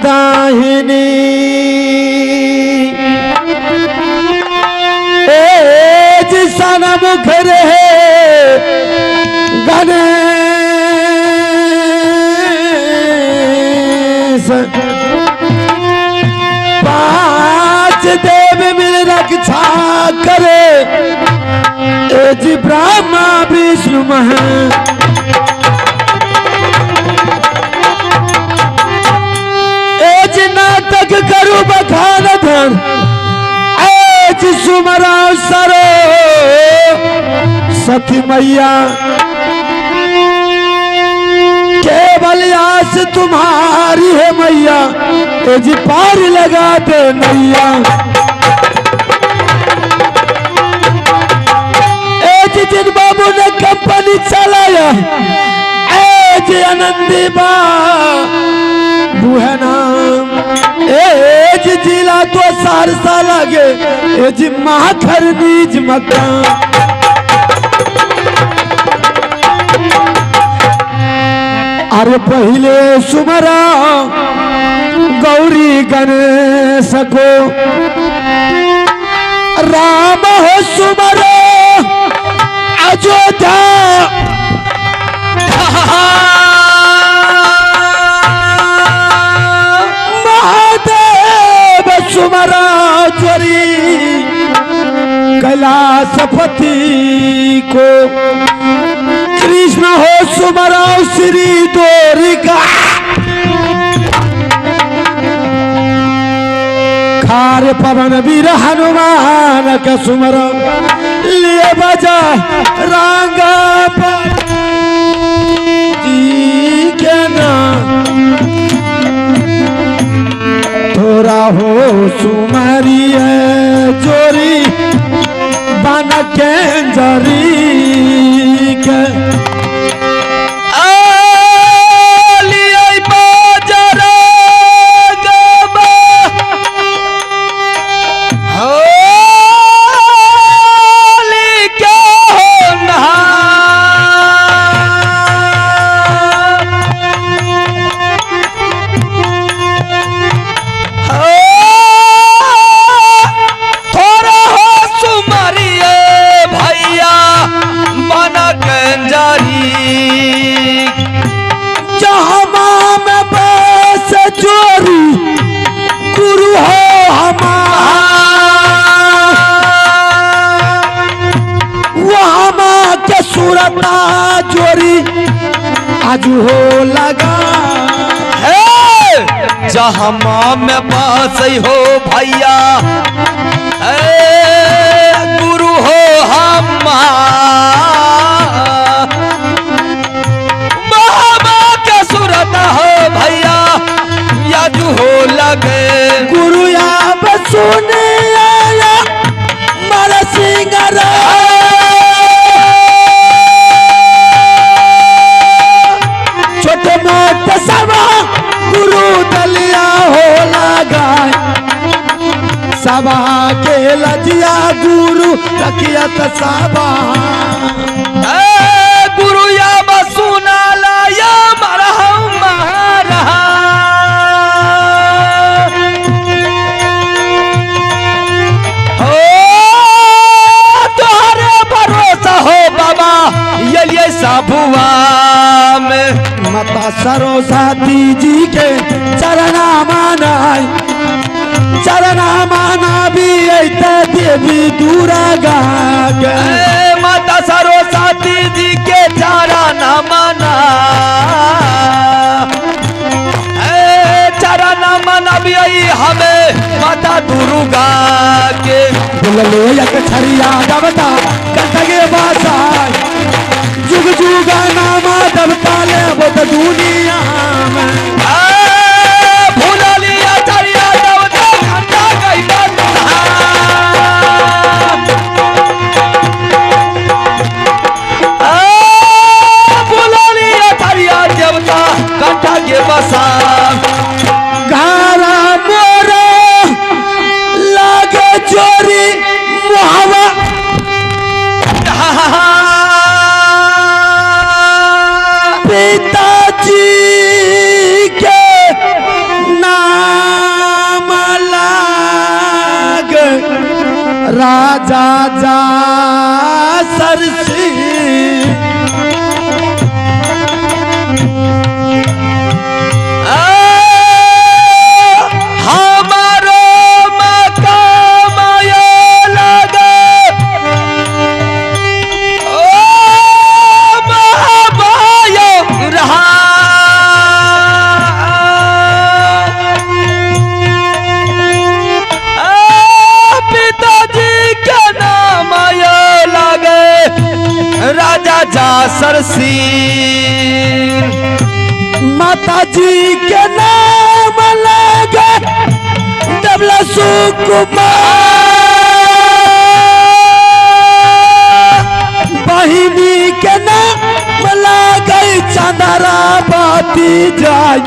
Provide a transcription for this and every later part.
दाहिनी सन मुख रहे गणेश पांच देव मिल रक्षा करे एज ब्रह्मा विष्णु महा एज नाटक करू बखान धन एज सुमरा सरो सती मैया केवल आस तुम्हारी है मैया एज पार लगा दे नैया एज जिन बाबू ने कंपनी चलाया एज आनंदी बाबू है नाम एज जिला तो सारसा लगे एज माखर नीज मकान अरे पहले सुमरा गौरी गणेश को राम हो सुमरो अयोध्या महादेव सुमरा चोरी कैलाशपति को कृष्ण हो सुमरा श्री द्वारिका खार पवन वीर हनुमान का सुमर लिए बजा रांगा के नाम थोड़ा हो सुमरी है चोरी बन के जरी के आज हो लगा है जहाँ माँ में पास हो भैया गुरु हो हम माँ के सूरत हो भैया याद हो लगे गुरु या सुने आया मर सिंगरा गुरु दलिया हो लगा सबा के लजिया गुरु रखियत सबा गुरु या बसुना लाया मरहम महारहा हो तुम्हारे भरोसा हो बाबा ये साबुआ में माता सरस्वती जी के चरणा माना भी देवी दुर्गा के माता सरस्वती जी के चरणा माना भी हमें माता दुर्गा के बोले एक छरिया गवता कंठगे बासा जुग जुगा नामा दबता ले वो तो दुनिया में भूल लिया चरिया दबता घंटा गई भूल लिया चरिया देवता घंटा के बसा घरा मोरा लागे चोरी मुहावा पिताजी राजा सरसी हमारो मकाम ये लगे ओ महामाया रहा पिताजी के नाम ये लगे राजा जासर सिंह माता जी के नाम लगे डबला सुकुमार बहिनी के नाम लगे चंद्रावती जाय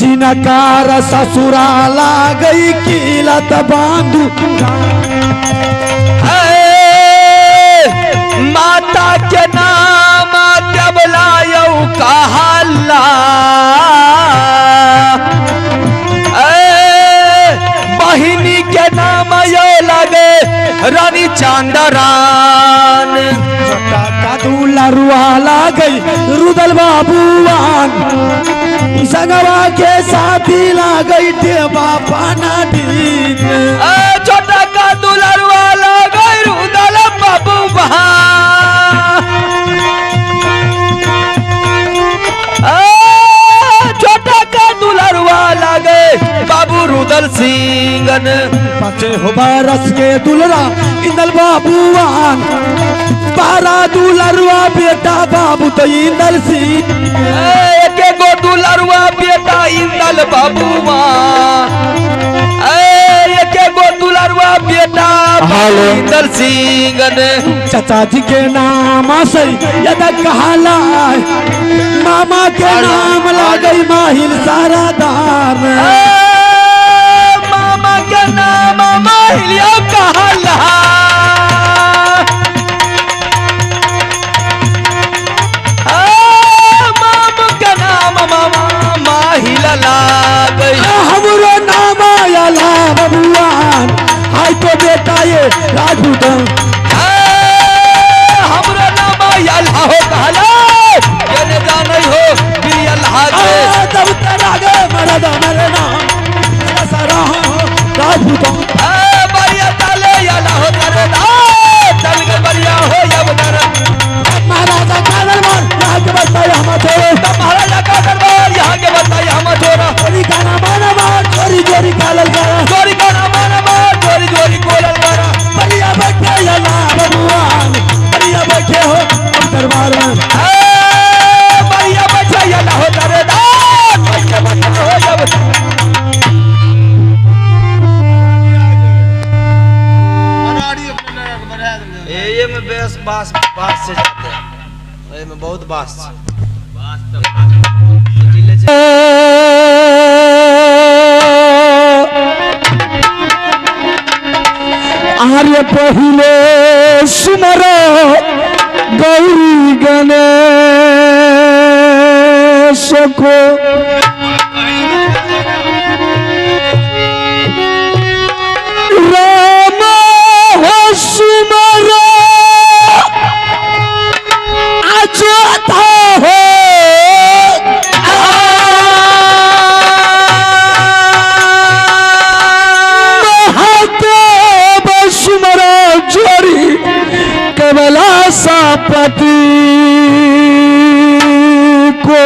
जिनकार ससुराला गई किलत बांधु माता के नाम डबलायौ कहला बहिनी के नाम यो लगे रानी चांदरान दूल्हा रुआला गई रुदल बाबूवान संगवा के साथी ला गई थे बापा नाडीन छोटा का दूल्हा रुआला गई रुदल बाबूवान छोटा का दूल्हा रुआला गए बाबू रुदल सिंगन पाचे हो बरस के दुलरा इंदल बाबूवान 12 दुलरवा बेटा बाबू तो इंदल सिंह एक गो दुलरवा बेटा इंदल बाबूवा एक गो दुलरवा बेटा इंदल सिंगन चाचा जी के नाम से यद कहला मामा के नाम लागई माहिल सारादार मामा के नाम माहिलिया कहला मामा के नाम मामा माहिला लागई हमरो नाम आला बबुआन हाय तो बेटा ये राजपूत हमरो नाम आला हो कहला ये ने जानै हो कि अल्लाह के तब तेरा गे मरद मरना सारा राजपूत बढ़िया चले आला हो करना चल के बढ़िया हो अब दर महाराजा कादर मार यहाँ के बताया हम छोड़ो महाराजा का दरबार यहाँ के बताया हम छोड़ा चोरी का नाम मार चोरी चोरी कालल करा चोरी का नाम मार चोरी चोरी कोलल करा बढ़िया बैठे अल्लाह भगवान बढ़िया बैठे हो दरबार में बढ़िया बैठे अल्लाह हो दरबार बढ़िया बैठे हो अब ये में बेस बास बास से जाते हैं ये में बहुत बास आर्य पहिले सुमर गौरी गणेश को राम हो सुमर अजोता हो महादेव सुमर जोरी कमला सापति को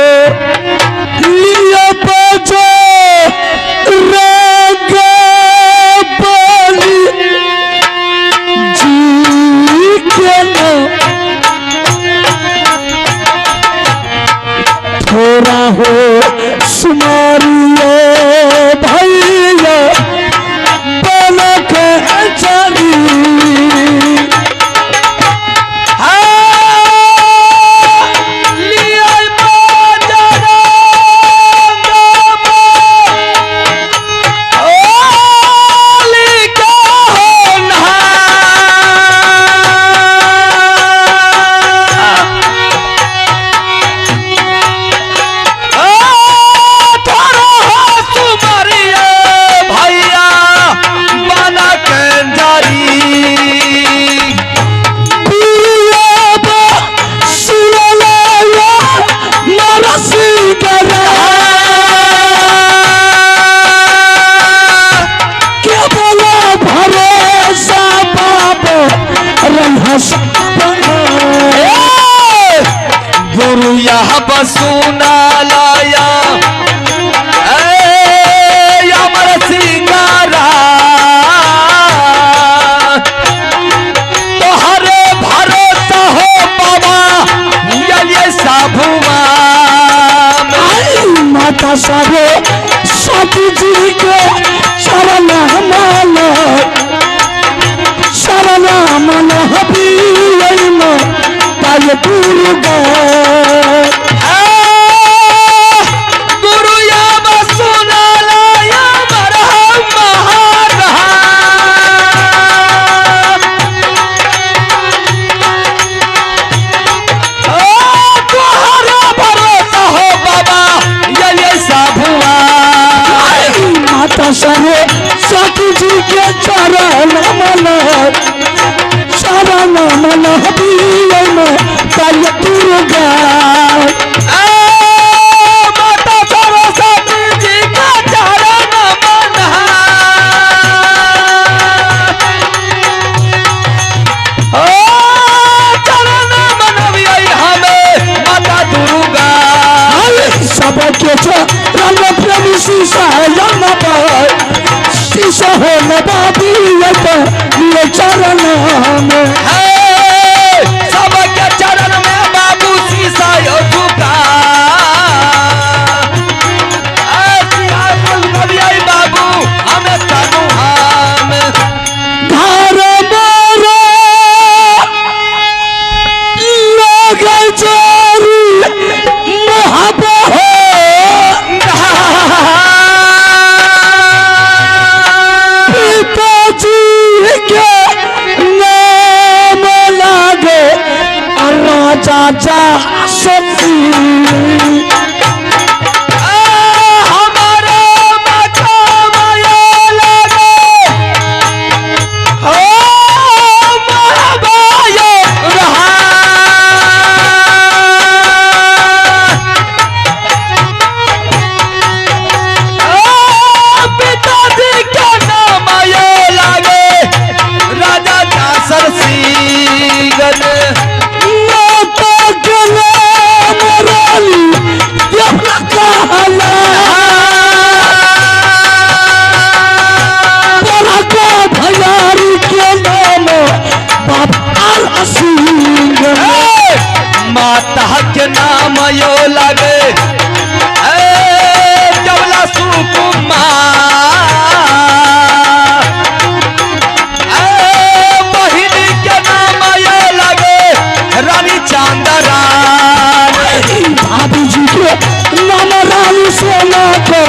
सती जी के शरण माला शरण मन हबीन ताय दुर्गा गुरु या सुनाला या तुहरा भरोसा हो बाबा ये साभुआ माता सरे सती जी के चरण मन शरण मन हबीन ताय दुर्गा माता सरस्वती जी का चरण मन चरण मनवियै हमें माता दुर्गा सबके चरण प्रेमी शीशा शीशा हो नबादी ये चरण में सबके चरण में बाबू शीशा झुका बाबू हमें तनु हम घर मोरा लगे जोरी महाबो पिताजी के नाम लागे राजा जा सती हमारे माता माया लगे हो महाबायो रहा पिताजी के नाम ये लागे राजा दासर सिंह माता के नाम रानी देवला कहला बड़ा का भैयारी के नाम बाबा सिंह माता के नाम यो लगे जबला सुकुमार बहिन के नाम यो लगे रानी चांदरानी भाभी जी के नाम रानी सोना को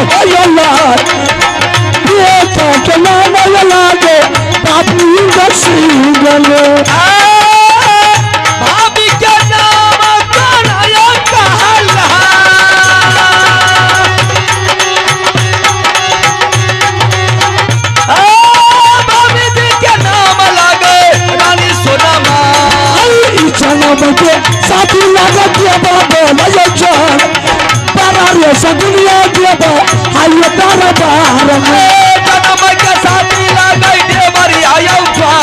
बेटा के नाम लागे बाबू सिंह भाभी के नाम कन्हैया कहला भाभी जी के नाम लगे रानी सोनमा जनम के साथी लागत के बाबा लगे जान पारा रे सगुनिया के बा हाय तारा बार में जनम के साथी लगे देवरिया यौवा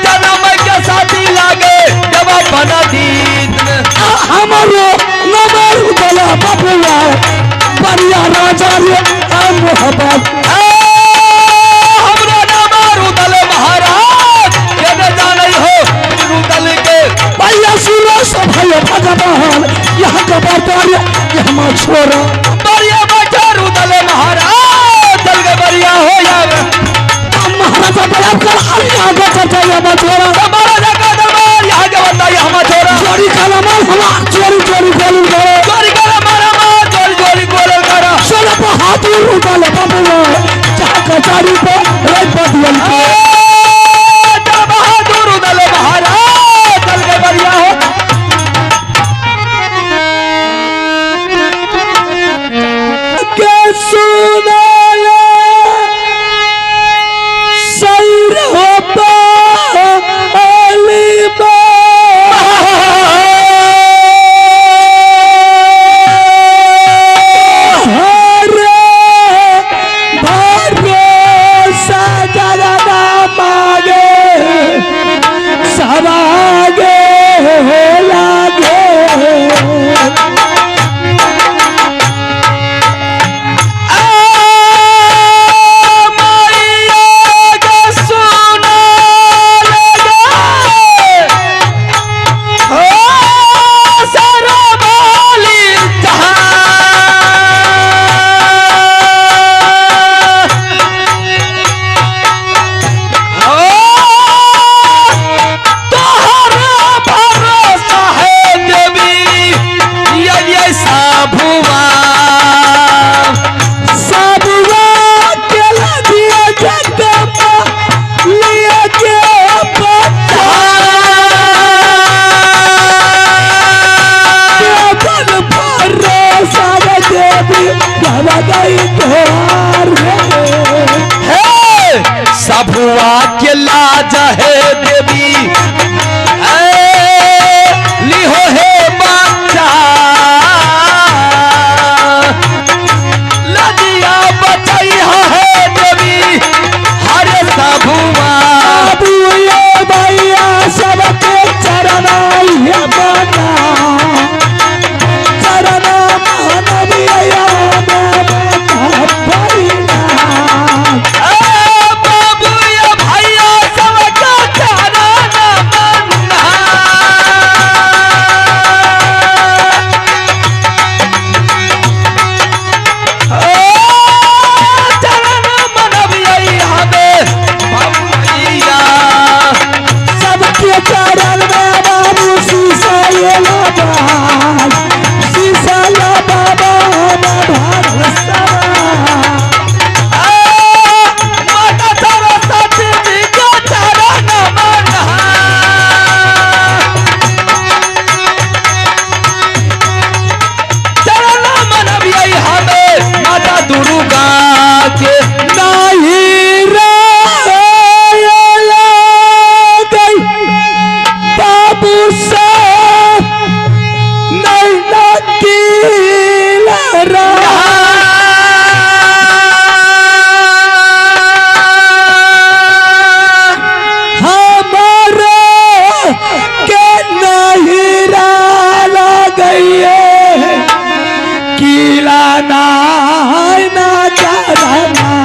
जनम के साथी लगे जब बना दीन हमारो नंबर उतला बाबूया बढ़िया राजा रे मोहब्बत हमरा नाम रुदल महाराज के न जानै हो रुदल के भैया सुनो सब भैया भगवान यहाँ का बातार यहाँ छोरा बढ़िया बैठा रुदल महाराज चल के बढ़िया हो जावे महाराजा बड़ा कर आगे करता है छोरा हमारा जगह दरबार यहाँ के बताइए हम छोरा चोरी खाना माल हवा चोरी चोरी बोलूं करे चोरी कर मारा मार चोरी चोरी बोल कर सोना पर हाथ उठाले बाबूया जहाँ कचारी पे रात बदल के बहादुर रुदल महाराज चल के बढ़िया हो के सुनाले सैर होता सारे देवी जब गई तोहार हे सबुआ के लाज है देवी लिहो हे बच्चा लजिया बचाई है देवी हरे सबुआ भैया सबके चरण बना चरण मानविया बाबू ये भैया सबका चरण बना चरण मानविया हमें भैया सबके चरण में बाबू शीशा ये लबाल शीशा लबाबा भारत माता सरस्वती जी का चरण मना चरण मनबिया हमें माता दुर्गा के नहीं गई बाबू साहब नहीं लकीला हमारे के नहीं गई किला ना करना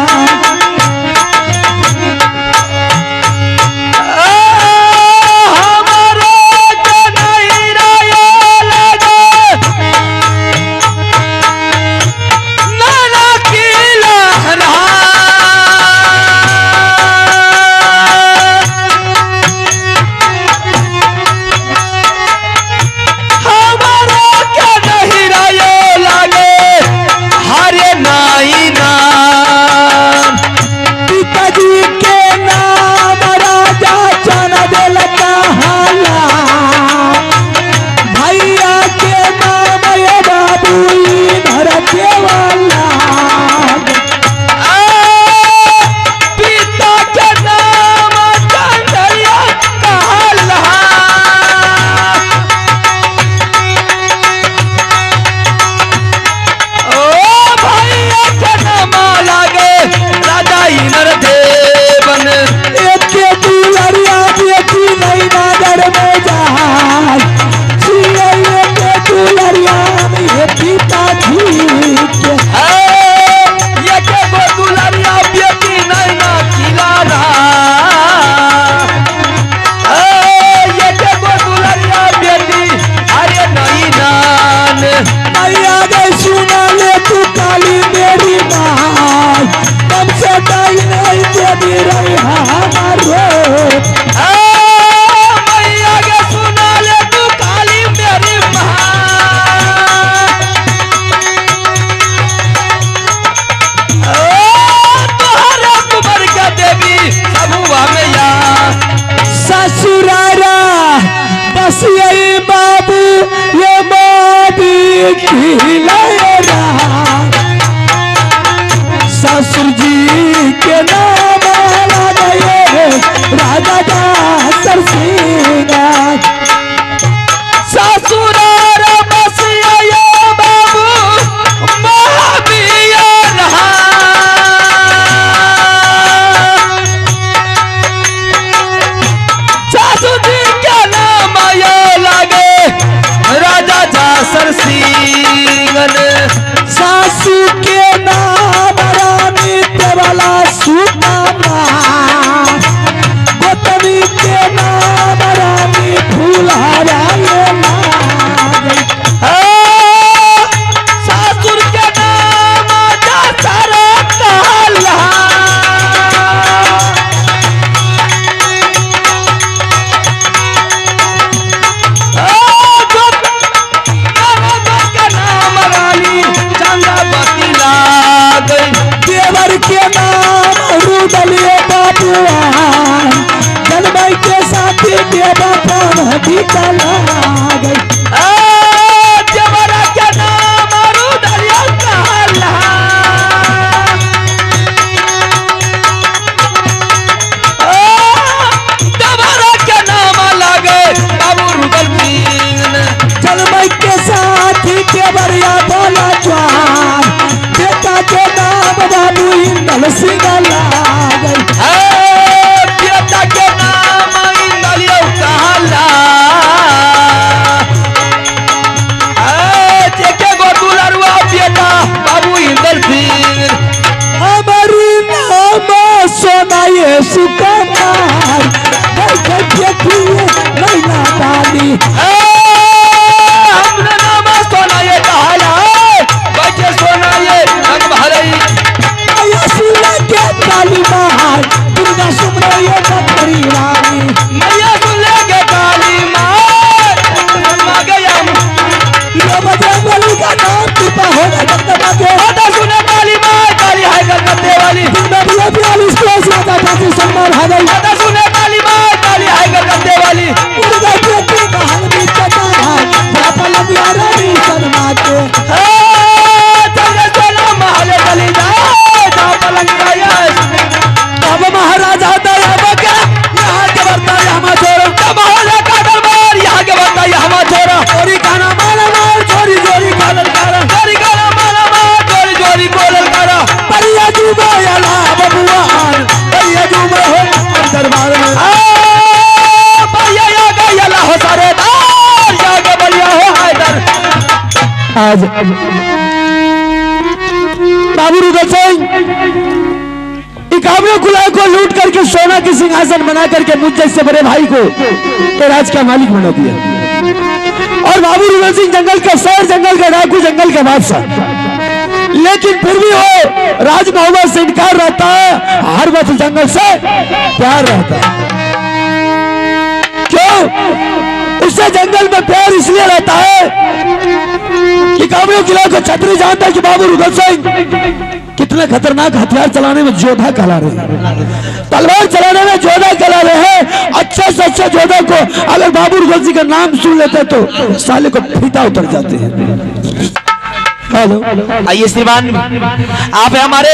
ससुर जी के नाम गए राजा दासर सिंह ससुर बसिया बाबू महाबिया सासू जी के नाम आयो लागे राजा दासर सिंह सासू के नाम रानी तेवाला सुदामा गोतनी के नाम रानी फूलहारा सासुर के नाम दासर कहला देवर के नाम रुदलिए बाबुआन जनमई के साथी देवा पान भी चला गई देवर के नाम इंदल सिंह लागल बेटा के नाम इंदलियो कहला जेके गो दुलरुआ बेटा बाबू इंदल सिंह हमारी नाम सोनाए सुकमार मैना डाली हमने नाम सोनाए कहला बच्चे सोनाए रंग भरई के काली माँ दुर्गा सुमरैया पत्री रानी मैया सुन के काली माँ गया ये बजरंगबली का नाम कृपा होगा जगदम्बा के होता सुने काली माँ काली है कलकत्ते वाली दुनिया 42 कोस राजा काफी सम्मान है गई होता सुने काली माँ काली है कलकत्ते वाली दुर्गा के कहानी में कथा है पापा लगिया रानी शर्मा के चले सोना महल चली जाए जहाँ पलंग अब महाराजा दयाबा के यहाँ के बरता यहाँ छोरा महल का दरबार यहाँ के बता यहाँ छोरा चोरी खाना मारा मार चोरी चोरी खाना खाना चोरी करा मारा मार चोरी चोरी कोलल करा परिया जुबा याला बबुआन परिया जुबा हो दरबार में भैया या गया ला हो सारे दार या के बढ़िया हो हैदर आज बाबू रुदल सिंह इकाबरे कुलाय को लूट करके सोना के सिंहासन बना करके मुझ जैसे बड़े भाई को तो राज का मालिक बना दिया और बाबू रुदल सिंह जंगल का शेर जंगल का डाकू जंगल का बादशाह लेकिन फिर भी वो राज मोहब्बत से इनकार रहता है हर वक्त जंगल से प्यार रहता है क्यों उससे जंगल में प्यार इसलिए रहता है कि कामरे किला को छतरी जानता है कि बाबू रुदल सिंह कितने खतरनाक हथियार चलाने में जोधा कहला रहे हैं तलवार चलाने में जोधा कहला रहे हैं अच्छे से अच्छे जोधा को अगर बाबू रुदल सिंह का नाम सुन लेते तो साले को फीता उतर जाते हैं हेलो आइए श्रीमान आप हमारे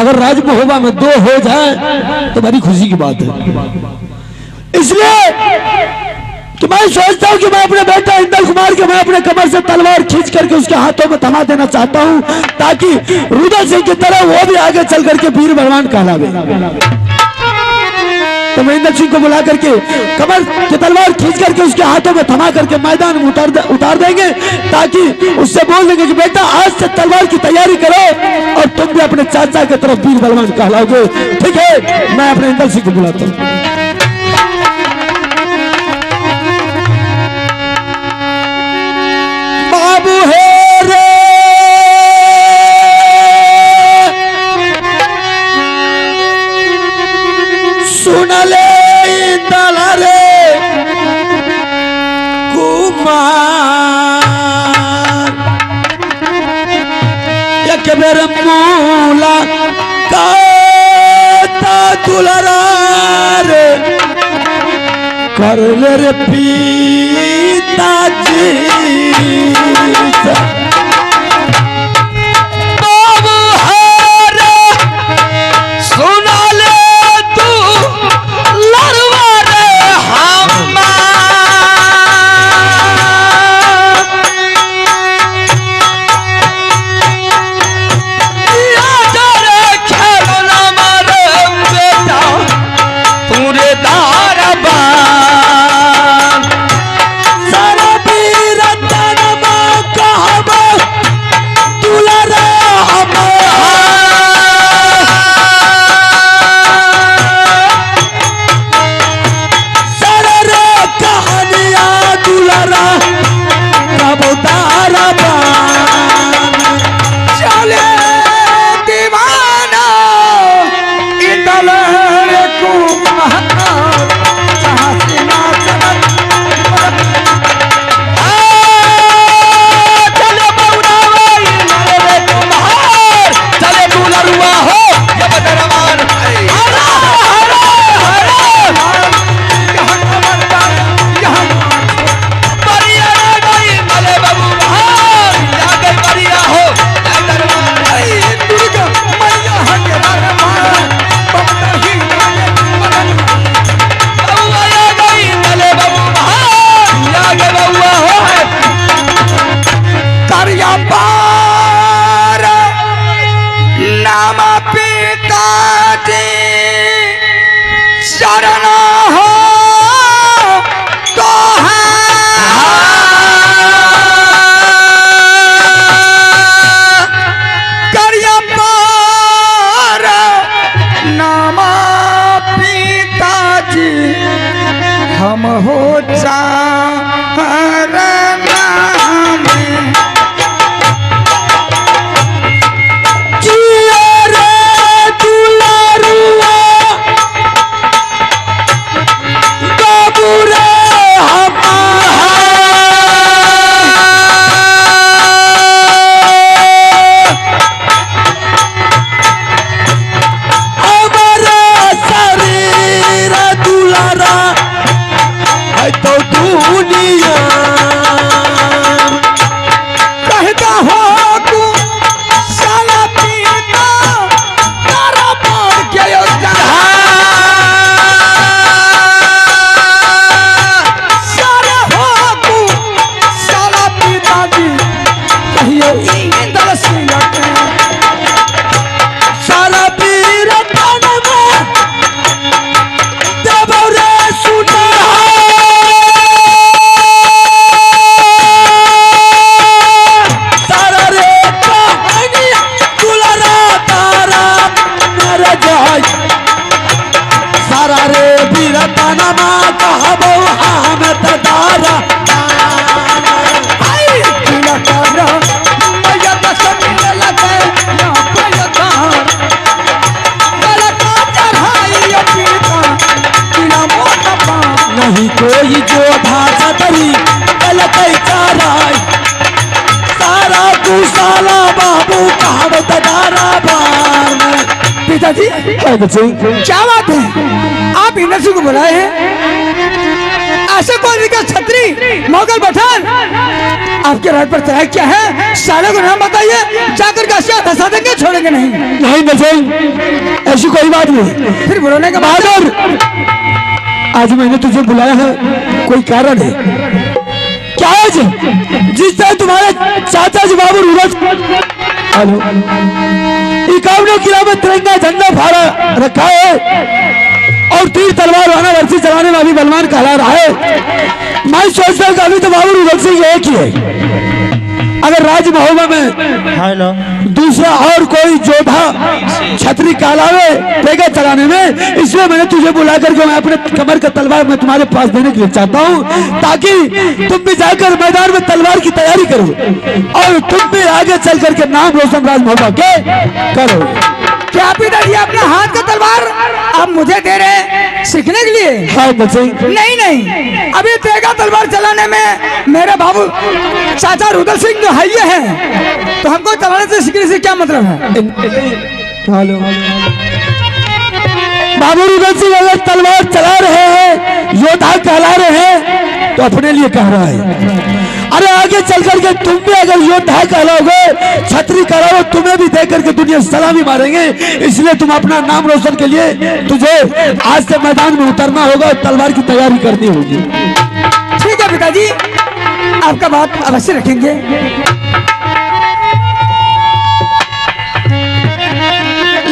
अगर राज महोबा में दो हो जाए तो बड़ी खुशी की बात है इसलिए कि मैं सोचता हूं कि मैं अपने बेटा इंदल कुमार के मैं अपने कमर से तलवार खींच करके उसके हाथों में थमा देना चाहता हूं ताकि रुदल सिंह की तरह वो भी आगे चल करके वीर बलवान कहलावे तो मैं इंदल सिंह को बुला करके कमर की तलवार खींच करके उसके हाथों में थमा करके मैदान में उतार देंगे ताकि उससे बोल देंगे कि बेटा आज से तलवार की तैयारी करो और तुम भी अपने चाचा की तरफ वीर बलवान कहलाओगे ठीक है मैं अपने इंदल सिंह को बुलाता हूँ बाबू है रे सुन ले इंदल रे कुमार एक बेर मूला का दुलरा रे कर ले रे पिताजी बाबू हारे सुना ले तू लड़वा रे नाम पिताजी शरण हो तो करिया पार नाम पिताजी हम हो चार नाम कोई जो भाषा तरी गलत चाराय सारा कुशाला बाबू कहावत दारा बार। पिताजी क्या बात है, आप इंद्र को बुलाए हैं? ऐसे कौन का छत्री मोगल पठान आपके राज पर तैयार क्या है? साले को नाम बताइए, जाकर काशिया धसा देंगे, छोड़ेंगे नहीं। नहीं बच्चे, ऐसी कोई बात नहीं। फिर बुलाने का बहादुर, आज मैंने तुझे बुलाया है, कोई कारण है क्या? आज जिस तरह तुम्हारे चाचा जी बाबू रूरज हेलो इक्यावन किलो में तिरंगा झंडा फाड़ा रखा है और तीर तलवार वाला वर्षी चलाने में अभी बलवान कहला रहा है। मैं सोचता हूँ कि अभी तो बाबू रूरज सिंह एक ही है। अगर राज महोबा में दूसरा और कोई जोधा छतरी कहलावे तेगा चलाने में, इसलिए मैंने तुझे बुला करके मैं अपने कमर का तलवार मैं तुम्हारे पास देने के लिए चाहता हूँ, ताकि तुम भी जाकर मैदान में तलवार की तैयारी करो और तुम भी आगे चल करके नाम रोशन राज महोबा के करो। क्या पिताजी अपना हाथ का तलवार आप मुझे दे रहे सीखने के लिए? हाँ बच्चे। नहीं नहीं, अभी तेगा तलवार चलाने में मेरे बाबू चाचा रुदल सिंह जो है तो हमको चलाने से सीखने से क्या मतलब है? हेलो बाबू रुदल सिंह अगर तलवार चला रहे हैं, योद्धा कहला रहे हैं, तो अपने लिए कह रहा है। अरे आगे चल करके तुम भी अगर योद्धा कहलाओगे, छतरी कहलाओ, तुम्हें भी देख करके दुनिया सलामी मारेंगे। इसलिए तुम अपना नाम रोशन के लिए तुझे आज से मैदान में उतरना होगा, तलवार की तैयारी करनी होगी। ठीक है पिताजी, आपका बात अवश्य रखेंगे।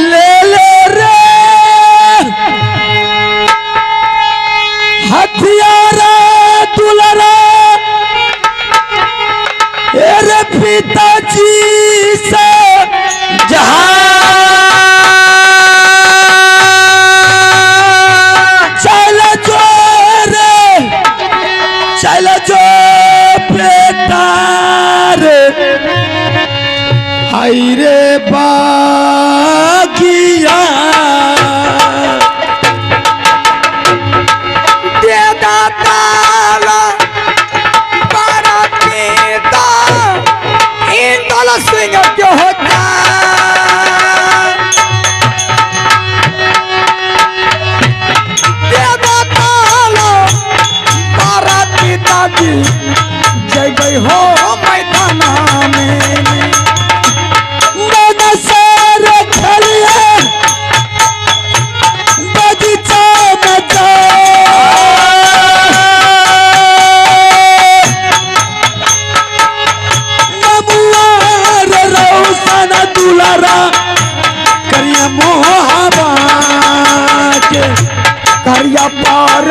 ले ले रे हथियार दुलरा तेरे पिताजी से जहां चल जो रे, चल जो बेटा रे, हाय रे बागिया दे दाता सिंह क्यों होता पिताजी जय गई हो मैदाना में बगीचा बचा पार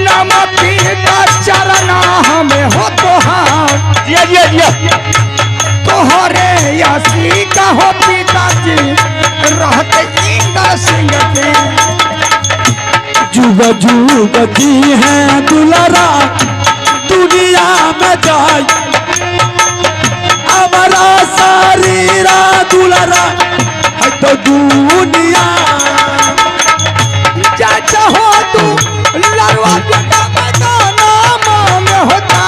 नम पिता चरना हमें हो तोहार जिया जिया जिया तोहरे यासी का हो पिताजी रहते इंद्र सिंह के जुग जुग जी है दुलारा दुनिया में जाए हमारा शरीरा दुलारा है तो दुनिया चाचा हो तू लड़वा बेटा मैदाना में होता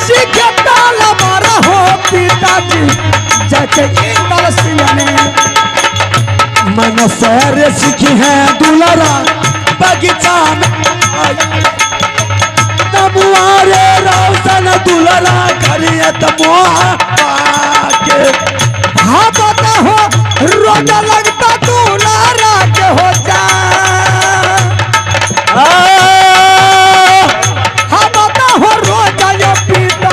सिखता लबारा हो पिताजी जैसे इंद्र सिंह ने मन सर सीखी है दुलारा बगीचा में तमुआरे रोशन दुलारा करिए तमुआ के भापता हो रोज लगता दुलारा के हो जा भापता हो रोज ये पिता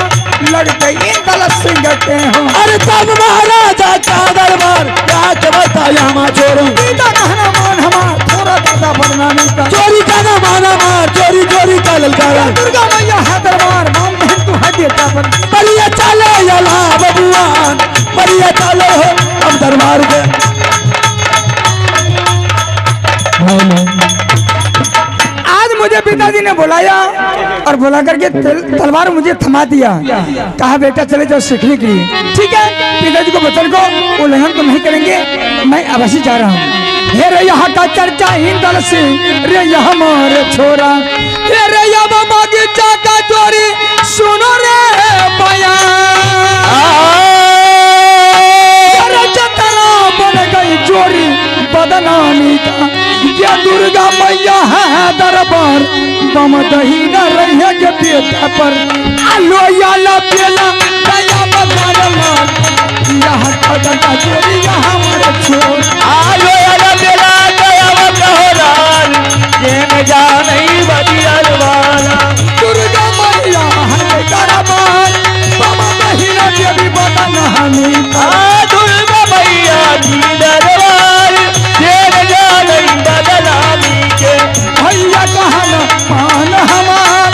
लगते इंद्र सिंह के हो अरे तब महाराजा का दरबार क्या के बताया हम चोरों पिता कहना मान हमार थोड़ा दादा बदनामी का चोरी का ना माना मार चोरी चोरी का ललकारा दुर्गा मैया है दरबार मान बहन तू है देवता पर बढ़िया चले यला बबुआन बढ़िया चलो हो अब दरबार के आज मुझे पिताजी ने बुलाया और बुला करके तलवार मुझे थमा दिया कहा बेटा चले जाओ सीखने के लिए ठीक है पिताजी को बचन को उल्लंघन तो नहीं करेंगे मैं अवश्य जा रहा हूँ हे रे यहाँ का चर्चा हिंदल सिंह रे यहाँ मारे छोरा हे रे यहाँ बगीचा का चोरी सुनो रे चतरा बन गई चोरी बदनामी का ये दुर्गा मैया है दरबार बम दही न रहे के बेटा पर आलो याला पेला दया बदला मार यहाँ खजा चोरी यहाँ मारे छोड़ आलो याला बेला गया बकहोरान ये न जा नहीं बदियाल वाला दुर्गा मैया है दरबार बम दही न के भी बदनामी का दुर्गा मैया की दरबार ये न जा नहीं बदनामी के भैया कहना मान हमार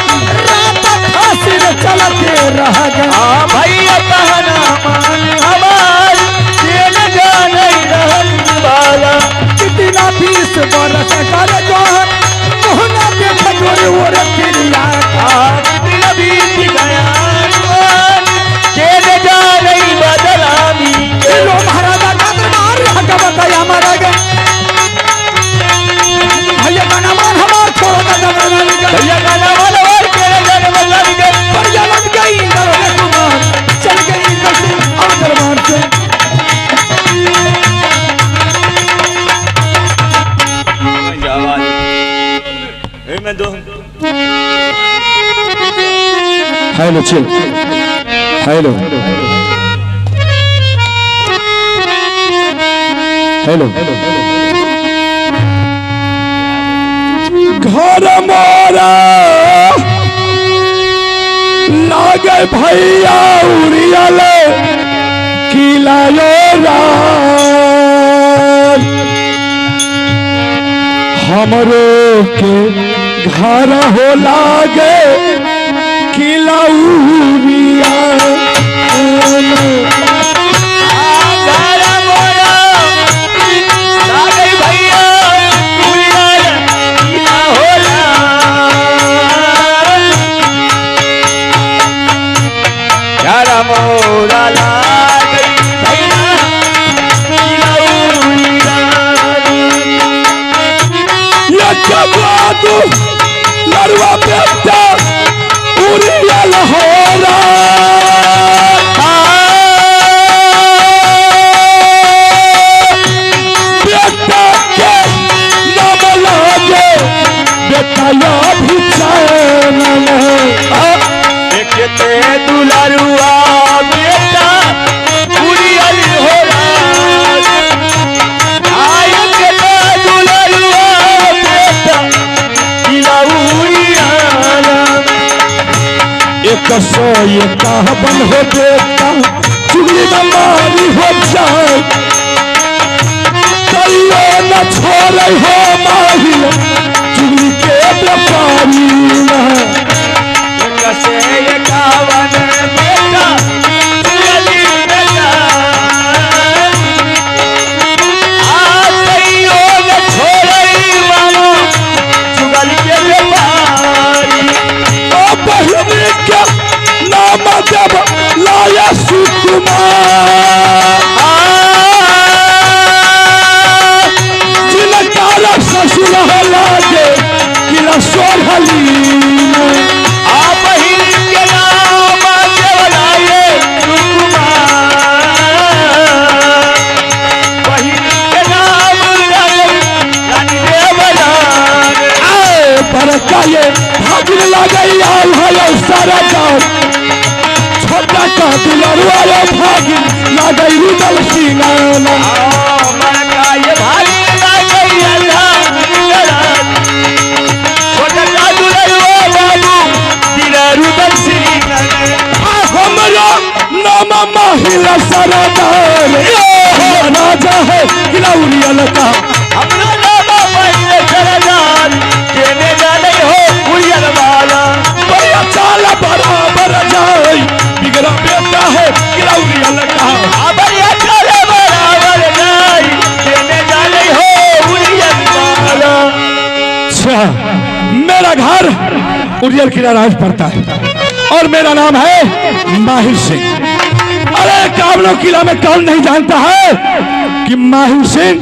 रात फांसी चलते रह गया भैया कहना मान हमार ये न जा नहीं रहने वाला कितना 20 बरस कर जोहर मोहना देख जोरे और फिरिया कितना बीत गया ये न जा नहीं बदनामी के लो महाराजा का दरबार हक बताया हमारा गए भैया का नाम हमार छोड़ो का दरबार भैया का नाम और तेरे जन्म लगे भैया लग गई दरबार कुमार चल गई दर्शन और दरबार से मैं दो हेलो चिल हेलो हेलो घर मोरा लागे भैया उड़ियल किलायो राज हमरो के घर हो लागे किलाउरिया मोरा लड़वा बेटा उड़ियल हो बेटा के नाम लागे बेटा भी देखते दुलारुआ बेटा उड़ियल हो एक सौ इक्यावन हो बेटा चुगली नंबर हो जाए कहियो न छोड़े हो माहिल चुगली के व्यापारी कसे ये कावन बेटा चुगली बेटा आज कहियो न छोड़े मानो चुगली के व्यापारी ओ बहनी के नाम जब लाया सुकुमार जिनका ससुर लागे किला सोहली आप ही के नाम देवलाए सुकुमार वही के नाम रानी देवलाए बरका ये भागिन लगई आल है सारा गाँव छोटा का दुलरुआ भागिन लगई रुदल सिंगाना मरका ये भाई लगई अल्लाह छोटा का दुलरुआ बाबू दिलरुदल सिंगाना हमारा नाम महिला सरदार राजा है गिलौरिया लता अपना नाम पहले सरदार देने जाने हो उड़ियल वाला बड़ा चाल बराबर जाए बिगड़ा बेटा है गिलौरिया लता बढ़िया चले बराबर जाई देने जाने हो उड़ियल वाला अच्छा मेरा घर उड़ियल किला राज पड़ता है और मेरा नाम है माहिर सिंह। अरे कावड़ो किला में कौन नहीं जानता है कि माहिर सिंह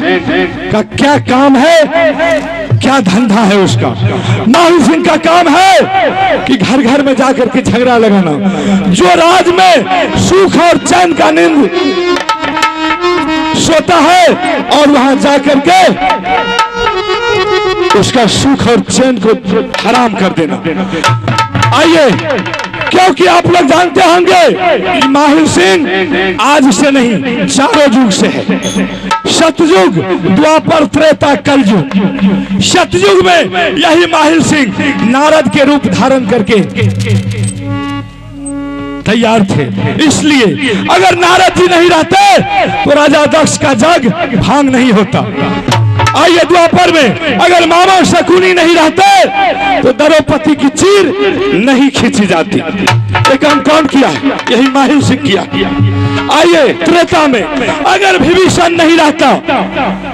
का क्या काम है, क्या धंधा है उसका। माहिर सिंह का काम है कि घर घर में जाकर के झगड़ा लगाना, जो राज में सुख और चैन का नींद सोता है और वहां जाकर के उसका सुख और चैन को हराम कर देना। आइए, क्योंकि आप लोग जानते होंगे कि माहिर सिंह आज से नहीं चारों युग से है। सतयुग, द्वापर, त्रेता, कलयुग। सतयुग में यही माहिर सिंह नारद के रूप धारण करके तैयार थे। इसलिए अगर नारद जी नहीं रहते तो राजा दक्ष का जग भांग नहीं होता। आइए, द्वापर में अगर मामा शकुनी नहीं रहते तो द्रौपदी की चीर नहीं खींची जाती। ये काम कौन किया? यही माहिर सिंह किया। आइए, त्रेता में अगर विभीषण नहीं रहता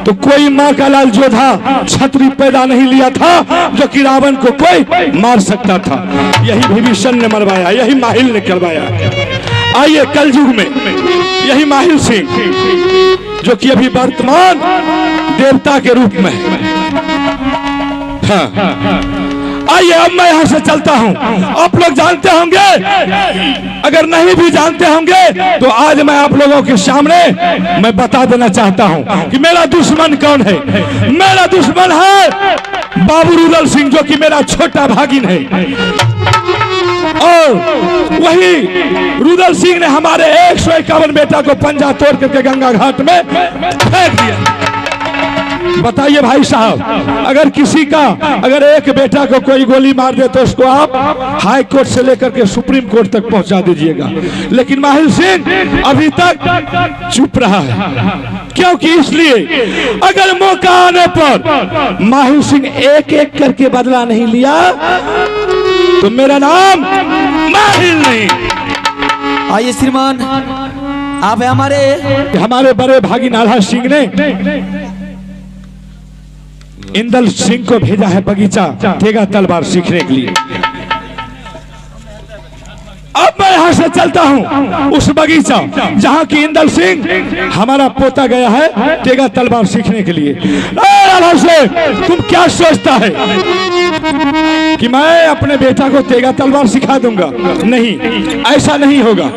तो कोई माँ का लाल जोधा छतरी पैदा नहीं लिया था जो कि रावण को कोई मार सकता था। यही विभीषण ने मरवाया, यही माहिर ने करवाया। आइए, कलयुग में यही माहिर सिंह जो कि अभी वर्तमान देवता के रूप में है। हाँ। आइए, अब मैं यहां से चलता हूं। आप लोग जानते होंगे, अगर नहीं भी जानते होंगे तो आज मैं आप लोगों के सामने मैं बता देना चाहता हूं कि मेरा दुश्मन कौन है। मेरा दुश्मन है बाबू रुदल सिंह, जो कि मेरा छोटा भागिन है। और वही रुदल सिंह ने हमारे 151 बेटा को पंजा तोड़ करके गंगा घाट में फेंक दिया। बताइए भाई साहब, अगर किसी का अगर एक बेटा को कोई गोली मार दे तो उसको आप हाई कोर्ट से लेकर के सुप्रीम कोर्ट तक पहुंचा दीजिएगा, लेकिन माहिर सिंह अभी तक चुप रहा है। क्योंकि इसलिए अगर मौका आने पर माहिर सिंह एक एक करके बदला नहीं लिया तो मेरा नाम माहिर नहीं। आइए श्रीमान, आप हमारे बड़े भागी नाला सिंह ने इंदल सिंह को भेजा है बगीचा तेगा तलवार सीखने के लिए। अब मैं यहां से चलता हूं उस बगीचा जहां की इंदल सिंह हमारा पोता गया है तेगा तलवार सीखने के लिए। से तुम क्या सोचता है कि मैं अपने बेटा को तेगा तलवार सिखा दूंगा? नहीं, ऐसा नहीं होगा।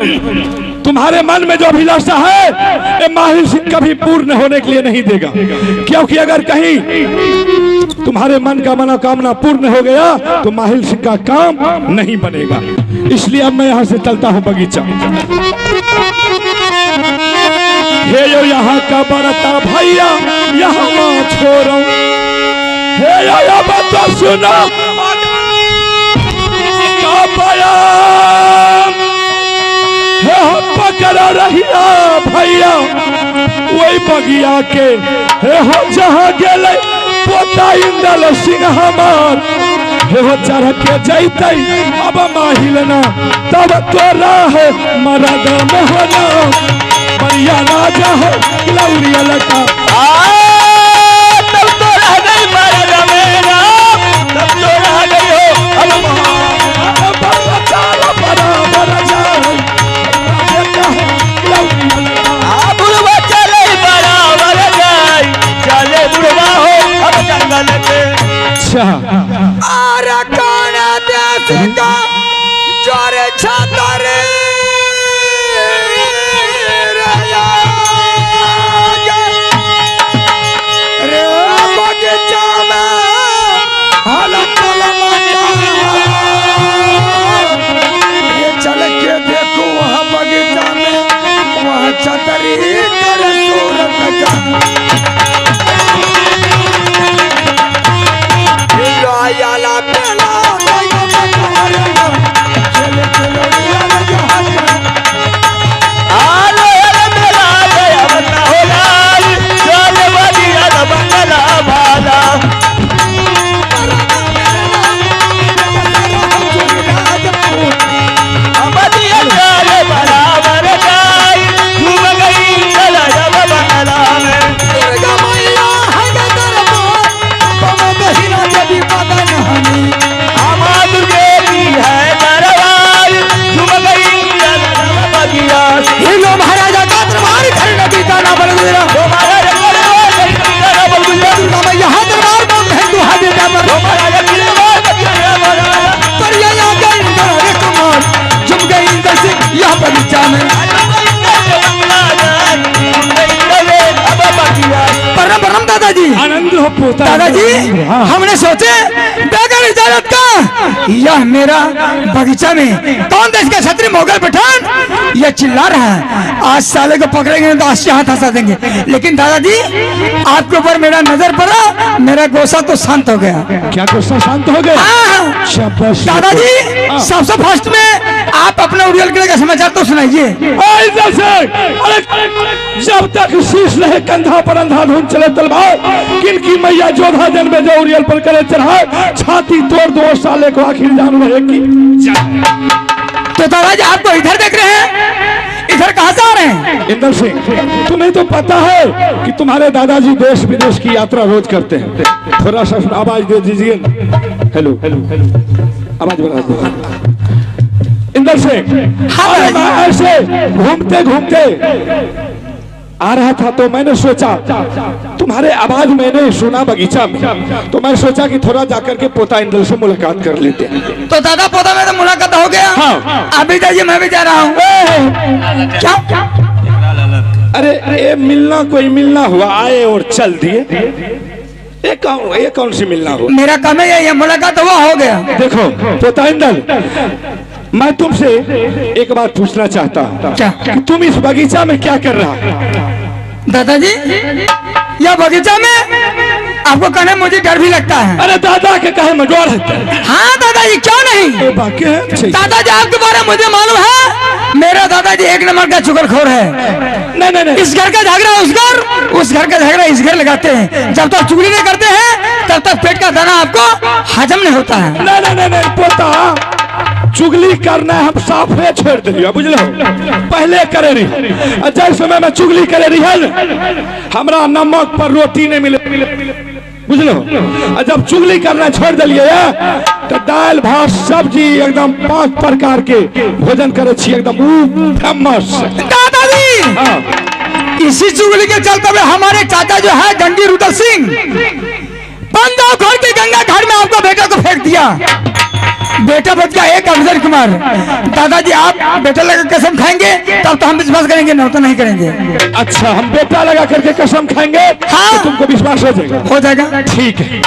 तुम्हारे मन में जो अभिलाषा है ये माहिर सिंह कभी पूर्ण होने के लिए नहीं देगा। क्योंकि अगर कहीं तुम्हारे मन का मनोकामना पूर्ण हो गया तो माहिर सिंह का काम नहीं बनेगा। इसलिए अब मैं यहाँ से चलता हूँ बगीचा। हे यो यहाँ का बरता भैया यहाँ छोड़ो, हे यो बता सुना का बयान, हे पकड़ा रहिया भैया वही बगिया के हे हो जहाँ गेले पोता इंदल सिंह हमार हे हो चढ़ के जैते अब माहिलना तब तोरा है मरद में होना बढ़िया राजा हो लौरिया लगा तब तो रह गई मरद मेरा, तब तो रह गई हो अब बराबर जाए बुढ़वा चले बराबर जाए, चले बुढ़वा हो अब जंगल के। अच्छा और कौन देश का जोरे छातरे रे बगीचा में हालत ये चल के देखो वहाँ बगीचा में वहाँ छतरी कर सूरत का याला पेला चले चलो याला जहाज आलो मेरा गया बता हो लाल, चले बदिया बंगला भाला। बदिया चले बराबर जाए, डूब गई चला जब बंगला में। दुर्गा मैया है दरबार तुम बहिना देवी पता नहीं आमाद देवी है दरबार, डूब गई चला जब बदिया। हिलो महाराजा का दरबार घर नदी का ना बल गुजरा तुम्हारा दरबार तेरा बल गुजरा, दुर्गा मैया है दरबार में हिंदू है बेटा पर तुम्हारा दरबार तेरा बल गुजरा। पर यहाँ गई रे कुमार जुम गई इंद्र सिंह यह बगीचा में परम परम दादाजी आनंद हो पोता दादाजी हाँ। हमने सोचे बेगर इजाजत का यह मेरा बगीचा में कौन देश का छत्री मुगल पठान यह चिल्ला रहा है आज साले को पकड़ेंगे तो आज हाथ हंसा देंगे लेकिन दादाजी आपके ऊपर मेरा नजर पड़ा मेरा गोसा तो शांत हो गया क्या गुस्सा शांत हो गया हाँ। शाबाश दादाजी हाँ। सबसे फर्स्ट में आप अपने उड़ियल किले का समाचार तो सुनाइए इधर से अरे जब तक शीश रहे कंधा पर अंधाधुन चले तलवार किनकी मैया जोधा जन में जो उड़ियल पर करे चढ़ाए छाती तोड़ दो साले को आखिर जान रहेगी। तो दादाजी आपको इधर देख रहे हैं इधर कहाँ से आ रहे हैं इंदर सिंह तुम्हें तो पता है कि तुम्हारे दादाजी देश विदेश की यात्रा रोज करते हैं। थोड़ा सा आवाज दे दीजिए। हेलो हेलो आवाज बढ़ा दो इंदर सिंह। हाँ मैं ऐसे घूमते घूमते आ रहा था तो मैंने सोचा तुम्हारे आवाज मैंने सुना बगीचा में तो मैं सोचा कि थोड़ा जाकर के पोता इंदर से मुलाकात कर लेते हैं। तो दादा पोता में तो मुलाकात हो गया हाँ। अभी जाइए मैं भी जा रहा हूँ क्या अरे ये मिलना कोई मिलना हुआ आए और चल दिए ये कौन सी मिलना हुआ। मेरा काम है ये मुलाकात हुआ हो गया देखो पोता इंदर मैं तुमसे एक बात पूछना चाहता हूँ क्या? कि तुम इस बगीचा में क्या कर रहा है। दादाजी यह बगीचा में आपको कहने मुझे डर भी लगता है अरे दादा के कहे में डर है। हाँ दादाजी क्यों नहीं बाकी है दादाजी आपके बारे में मुझे मालूम है मेरा दादाजी एक नंबर का चुगलखोर है नहीं इस घर का झगड़ा उस घर का झगड़ा इस घर लगाते हैं जब तक चुगली नहीं करते हैं तब तक पेट का दाना आपको हजम नहीं होता है नहीं पोता चुगली करना हम साफ है छोड़ दिलिया बुझलो पहले करे रही जैसे समय में चुगली करे रही हमरा नमक पर रोटी नहीं मिले बुझलो जब चुगली करना छोड़ दिलिए तो दाल भात सब्जी एकदम 5 प्रकार के भोजन करे छी एकदम फेमस। दादाजी हाँ। इसी चुगली के चलते हुए हमारे चाचा जो है गंगी रुद्र सिंह बंदा घोड़ के गंगा घाट में आपको बेटा को फेंक दिया बेटा बच गया एक अफजल कुमार। दादाजी आप बेटा लगा कसम खाएंगे तब तो हम विश्वास करेंगे नहीं तो नहीं करेंगे। अच्छा हम बेटा लगा करके कसम खाएंगे हाँ। तो तुमको विश्वास हो जाएगा। हो जाएगा ठीक है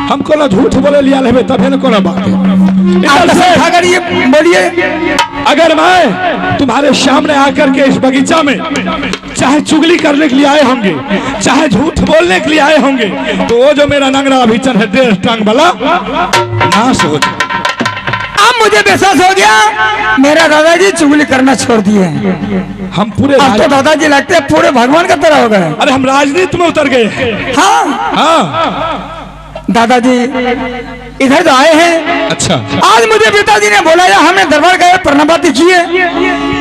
हमको ना झूठ बोले लिया लेवे तब न कोनो बात आप कसम खा कर ये बोलिए अगर मैं तुम्हारे सामने आकर के इस बगीचा में चाहे चुगली करने के लिए आए होंगे चाहे झूठ बोलने के लिए आए होंगे तो वो जो मेरा नंगरा अभिचन है 1.5 टांग वाला नाश हो जाए। अब मुझे विश्वास हो गया मेरा दादाजी चुगली करना छोड़ दिए। हम पूरे अब तो दादाजी लगते हैं पूरे भगवान का तरह हो गए। अरे हम राजनीति में उतर गए। हाँ हाँ दादाजी इधर तो आए हैं। अच्छा आज मुझे पिताजी ने बुलाया, हमने दरबार गए, प्रणबाती किए।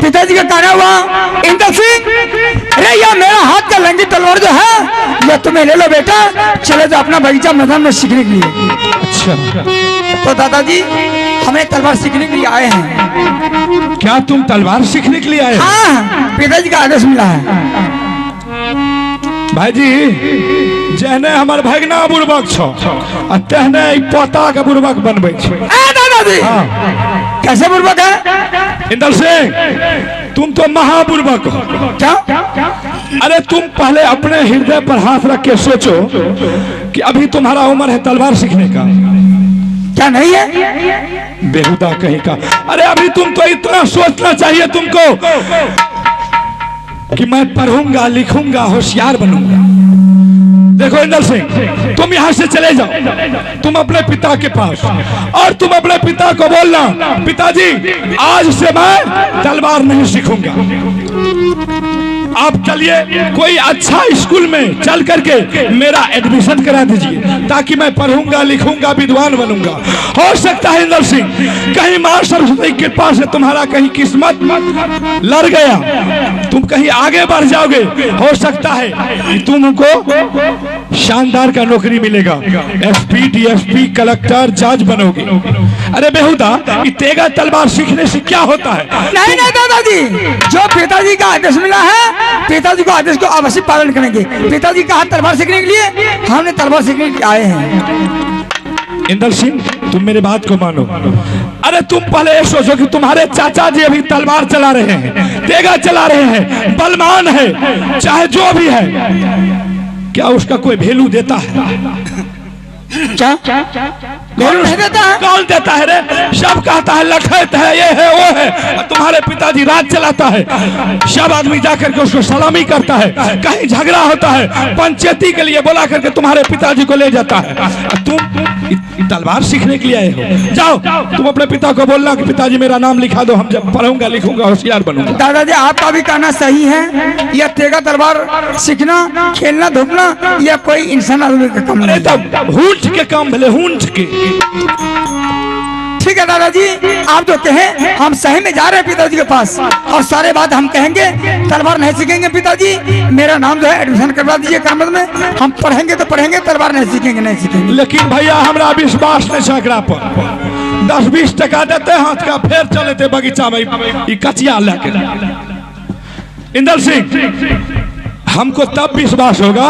पिताजी का कहना हुआ इंदर सिंह, अरे यह मेरा हाथ का लंगी तलवार जो है यह तुम्हें ले लो बेटा, चले जाओ अपना बगीचा मैदान में सीखने के लिए। अच्छा तो दादाजी हमें तलवार सीखने के लिए आए हैं। क्या तुम तलवार सीखने के लिए आए? हाँ पिताजी का आदेश मिला है। भाई जी जहने हमार भगना बुड़बक छो आ तेहने ई पोता के बुड़बक बनबै छे। दादाजी कैसे बुड़बक है? इंदर सिंह तुम तो महाबुड़बक हो। क्या? अरे तुम पहले अपने हृदय पर हाथ रख के सोचो कि अभी तुम्हारा उम्र है तलवार सीखने का। क्या नहीं है? बेहुदा कहीं का। अरे अभी तुम तो इतना सोचना चाहिए तुमको कि मैं पढ़ूंगा लिखूंगा होशियार बनूंगा। देखो इंदर सिंह तुम यहाँ से चले जाओ तुम अपने पिता के पास, और तुम अपने पिता को बोलना पिताजी आज से मैं तलवार नहीं सीखूंगा। आप चलिए कोई अच्छा स्कूल में चल करके मेरा एडमिशन करा दीजिए ताकि मैं पढ़ूंगा लिखूंगा विद्वान बनूंगा। हो सकता है इंदर सिंह कहीं मां सरस्वती की कृपा से तुम्हारा कहीं किस्मत लड़ गया, तुम कहीं आगे बढ़ जाओगे। हो सकता है कि तुमको शानदार का नौकरी मिलेगा, एसपी डीएसपी कलेक्टर जज बनोगे। अरे बेहुदा तेगा तलवार सीखने से क्या होता है? नहीं नहीं दादाजी, जो पिताजी का आदेश मिला है पिताजी को आदेश को अवश्य पालन करेंगे। पिताजी कहा तलवार सीखने के लिए, हमने तलवार सीखने के लिए आए हैं। इंदर सिंह तुम मेरे बात को मानो। अरे तुम पहले ये सोचो कि तुम्हारे चाचा जी अभी तलवार चला रहे हैं, तेगा चला रहे हैं, बलवान है, चाहे जो भी है, क्या उसका कोई वैल्यू देता है? क्या वैल्यू नहीं देता है? कौन देता है रे? सब कहता है लखत है, ये है वो है। तुम्हारे पिताजी राज चलाता है, सब आदमी जाकर के उसको सलामी करता है। कहीं झगड़ा होता है पंचायती के लिए बुला करके तुम्हारे पिताजी को ले जाता है। तुम तलवार सीखने के लिए आए हो, जाओ तुम अपने पिता को बोलना कि पिताजी मेरा नाम लिखा दो, हम जब पढ़ूंगा लिखूंगा होशियार बनूंगा। दादाजी आपका भी कहना सही है, यह तेगा तलवार सीखना खेलना धूपना यह कोई इंसान आदमी का काम नहीं। तब हूंठ के काम भले हूंठ के। ठीक है दादाजी आप तो कहें हम सही में जा रहे हैं पिताजी के पास और सारे बात हम कहेंगे। तलवार नहीं सीखेंगे पिताजी, मेरा नाम जो है एडमिशन करवा दीजिए कामत में, हम पढ़ेंगे तो पढ़ेंगे, तलवार नहीं सीखेंगे नहीं सीखेंगे। लेकिन भैया हमरा विश्वास नहीं छकरा पर 10-20 टका देते हाथ का फिर चले थे बगीचा में कचिया लेके। इंदर सिंह हमको तब विश्वास होगा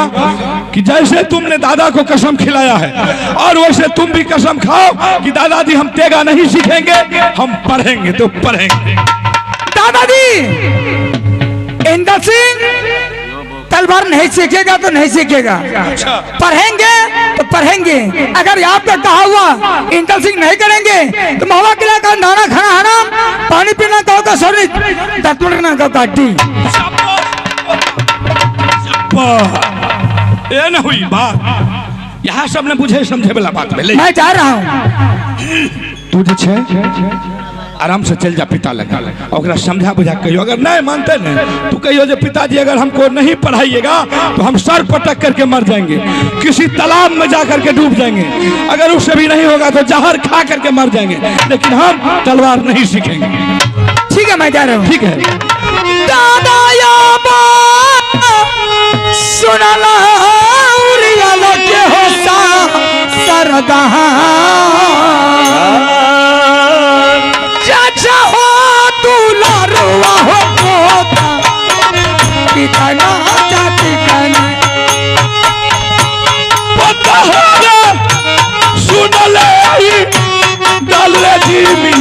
कि जैसे तुमने दादा को कसम खिलाया है और वैसे तुम भी कसम खाओ कि दादाजी हम तेगा नहीं सीखेंगे, हम पढ़ेंगे तो पढ़ेंगे। दादाजी इंदर सिंह तलवार नहीं सीखेगा तो नहीं सीखेगा, पढ़ेंगे तो पढ़ेंगे। अगर आपका कहा हुआ इंदर सिंह नहीं करेंगे तो महुआ किला का दाना खाना हराम, पानी पीना कहो का सोनी, दत्तुड़ना कहो काटी। ये न हुई बात, यहाँ सबने बुझे समझे वाला बात में मैं जा रहा हूँ। तुझे आराम से चल जा पिता लगा और समझा बुझा कहियो। अगर नहीं मानते न तो कहियो जो पिताजी अगर हमको नहीं पढ़ाइएगा तो हम सर पटक करके मर जाएंगे, किसी तालाब में जा करके डूब जाएंगे। अगर उससे भी नहीं होगा तो जहर खा करके मर जाएंगे, लेकिन हम तलवार नहीं सीखेंगे। ठीक है मैं जा रहा हूँ। ठीक है दादा सुनला के होता सरदा चाचा हो दुलारुआ हो पोता पिता ना जाति कहना पता होगा सुन ले डाल ले जीवी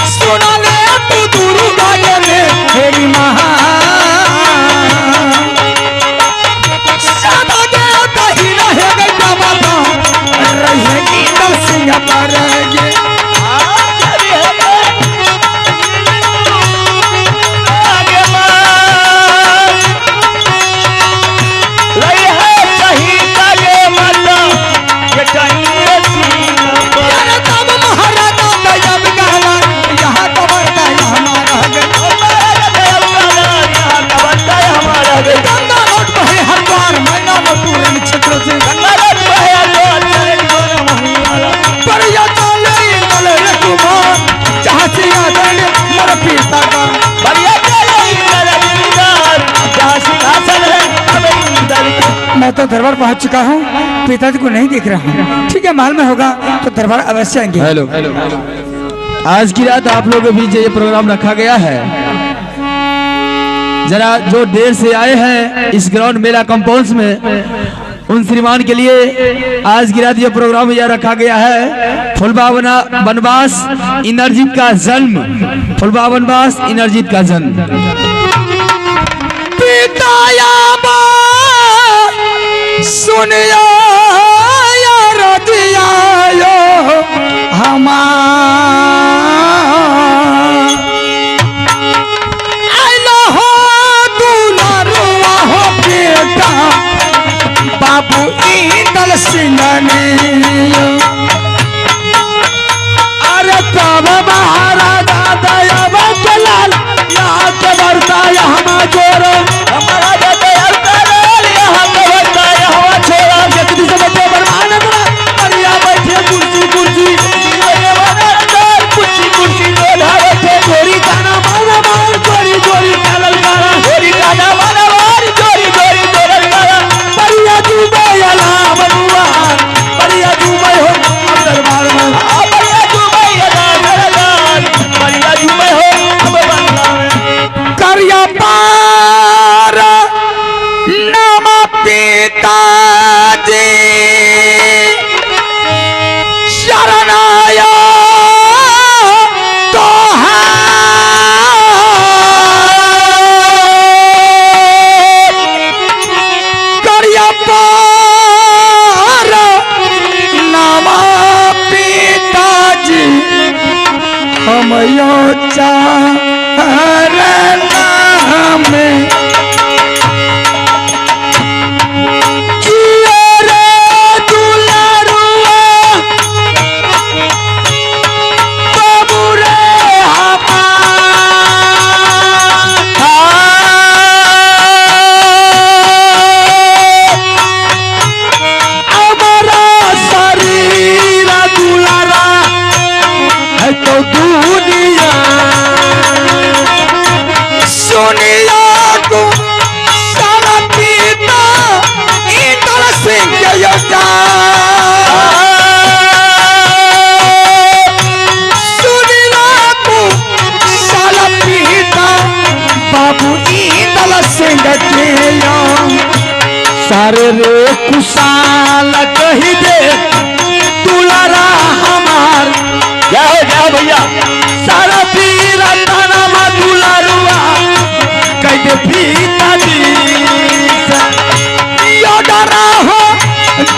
सुना ले तू दुर्गा तो दरबार पहुंच चुका हूँ, पिताजी को नहीं देख रहा हूँ। ठीक है, महल में होगा तो दरबार अवश्य आएंगे। हेलो, आज की रात आप लोगों के बीच ये प्रोग्राम रखा गया है। जरा जो देर से आए हैं इस ग्राउंड मेला कंपाउंड में, उन श्रीमान के लिए आज की रात ये प्रोग्राम यह रखा गया है। फुलबा वनवास इंद्रजीत का जन्म, फुलबा वनवास इंद्रजीत का जन्म। पिताया सुनिया रदिया बाबू इंदल सिंह अरे तब महाराजा दया बदलाल यहाँ के बरता यहाँ जोरो हमारा दया बदलाल यहाँ के बरता यहाँ छोड़ा जगदी से बचे बरमान अरिया बैठे कुर्सी कुर्सी कुर्सी कुर्सी लोढ़ा बैठे चोरी गाना माना मार चोरी चोरी कालल काला चोरी गाना माना मार चोरी चोरी चोरल काला परिया डूबे अला बनुआ परिया डूबे हो अब दरबार में परिया डूबे अला दरबार परिया डूबे हो अब बंगला में करिया पार नाम पिताजी शरणाया तो करिया पार नाम पिताजी हम यो चरण में जियो रे दुलारुआ बाबू रे हमारा शरीर दुलारा है तो दुनिया सुनिया को सारा पिता इंद्र सिंह के योद्धा सुनिया को सारा पिता बाबू इंद्र सिंह के सारे रे कुशाल कही दे दुलारा हमार जाओ भैया सारा पीरा ताना मा दुलारुआ कह दे पिताजी यो डरा हो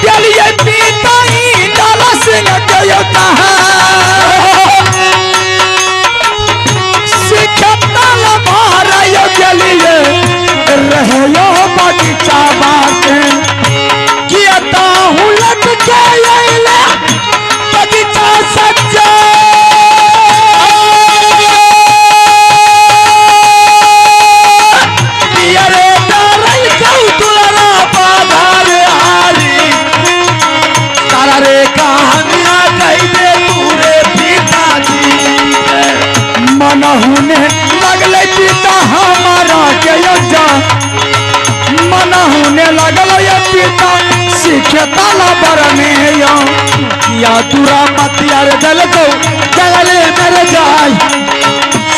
चलिए पिता इंद्र सिंह के योद्धा सिखतल मारा यो चलिए रहे यो बगीचा बाटे किया ताहू लट के अइले बगीचा सच्चा किया रे डरल जाऊ दुलारा बाधार हारी तारा रे कहानियां कह दे तूरे पिताजी मनहुने लगले पिता हमारा के योद्धा मनहुने लगल ये पिता सिखतल बरने यो या तुरा मतिया रे दल को जगले मेरे जाय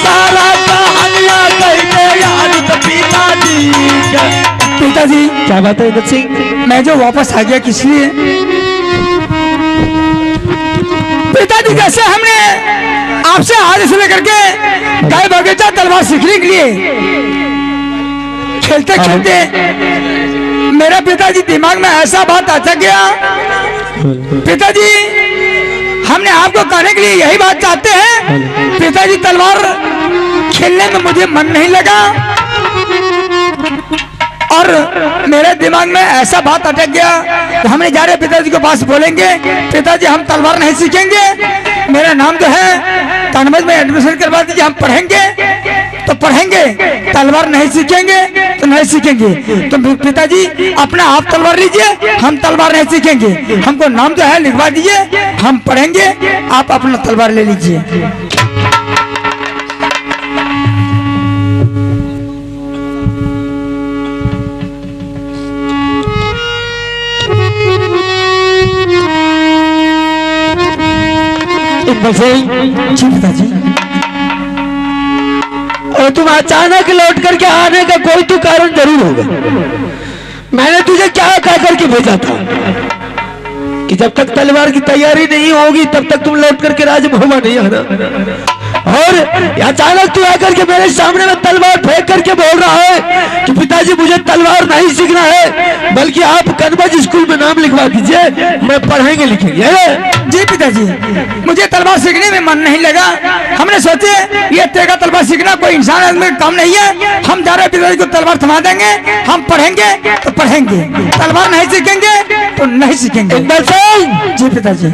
सारा कहानियां कह दे यार तो पिताजी के पिताजी क्या बात है इंद्र सिंह मैं जो वापस आ गया किस लिए पिताजी कैसे हमने आपसे हाथ से लेकर के गाय बगीचा तलवार सीखने के लिए खेलते खेलते मेरे पिताजी दिमाग में ऐसा बात आ गया पिताजी हमने आपको कहने के लिए यही बात चाहते हैं पिताजी तलवार खेलने में मुझे मन नहीं लगा और मेरे दिमाग में ऐसा बात अटक गया तो हमने जा रहे पिताजी के पास बोलेंगे पिताजी हम तलवार नहीं सीखेंगे मेरा नाम जो है तनमज में एडमिशन करवा दीजिए हम पढ़ेंगे तो पढ़ेंगे तलवार नहीं सीखेंगे तो नहीं सीखेंगे तो पिताजी अपना आप तलवार लीजिए हम तलवार नहीं सीखेंगे हमको नाम जो है लिखवा दीजिए हम पढ़ेंगे आप अपना तलवार ले लीजिए इंदर सिंह, जी पिताजी। और तुम अचानक लौट करके आने का कोई तो कारण जरूर होगा। मैंने तुझे क्या कह करके भेजा था कि जब तक तलवार की तैयारी नहीं होगी तब तक तुम लौट करके राजमहल नहीं आना। और अचानक तू आकर के मेरे सामने में तलवार फेंक करके बोल रहा है कि पिताजी मुझे तलवार नहीं सीखना है, बल्कि आप कन्वज स्कूल में नाम लिखवा दीजिए, मैं पढ़ेंगे लिखेंगे। जी पिताजी, मुझे तलवार सीखने में मन नहीं लगा। हमने सोचे ये तेगा तलवार सीखना कोई इंसान आदमी का काम नहीं है। हम जा रहे पिताजी को तलवार थमा देंगे, हम पढ़ेंगे तो पढ़ेंगे, तलवार नहीं सीखेंगे तो नहीं सीखेंगे। इंदर सिंह, जी पिताजी।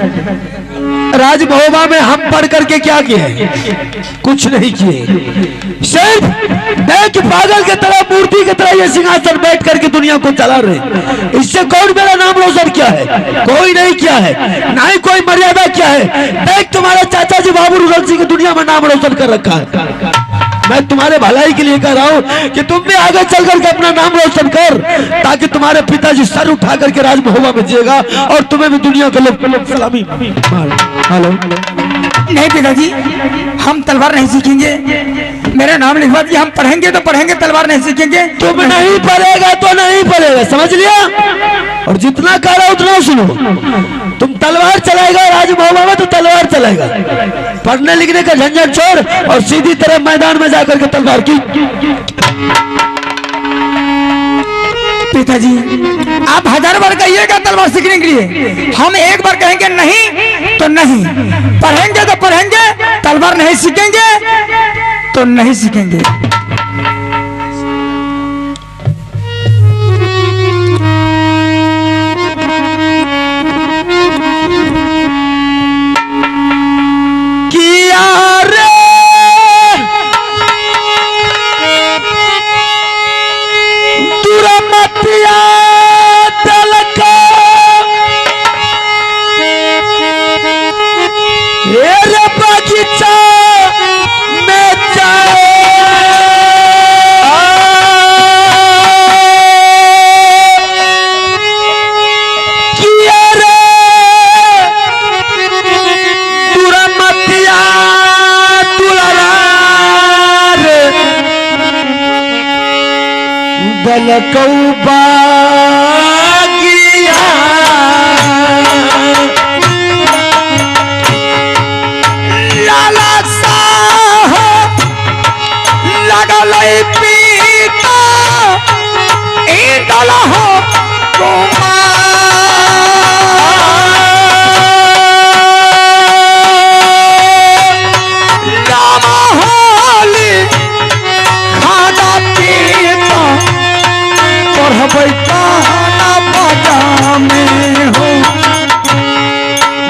राजमहोबा में हम पढ़ करके क्या किए? कुछ नहीं किए। सिर्फ देख पागल के तरह, मूर्ति की तरह ये सिंहासन बैठ करके दुनिया को चला रहे। इससे कौन मेरा नाम रोशन किया है? कोई नहीं किया है, ना ही कोई मर्यादा किया है। देख तुम्हारे चाचा जी बाबू रुदल सिंह दुनिया में नाम रोशन कर रखा है। मैं तुम्हारे भलाई के लिए कह रहा हूँ कि तुम भी आगे चल करके अपना नाम रोशन कर, ताकि तुम्हारे पिताजी सर उठा करके राजमहोबा में जिएगा और तुम्हें भी दुनिया के लोग सलामी। हेलो, नहीं पिताजी, हम तलवार नहीं सीखेंगे। मेरा नाम लिखवा दिया, हम पढ़ेंगे तो पढ़ेंगे, तलवार नहीं सीखेंगे। तुम नहीं पढ़ेगा तो नहीं पढ़ेगा, समझ लिया? और जितना कह रहा उतना सुनो। तुम तलवार चलाएगा राजमहोबा में तो तलवार चलाएगा, पढ़ने लिखने का झंझट छोड़ और सीधी तरह मैदान में जाकर के तलवार की। पिताजी, आप 1000 बार कहिएगा तलवार सीखने के लिए, हम एक बार कहेंगे नहीं तो नहीं। पढ़ेंगे तो पढ़ेंगे, तलवार नहीं सीखेंगे तो नहीं सीखेंगे।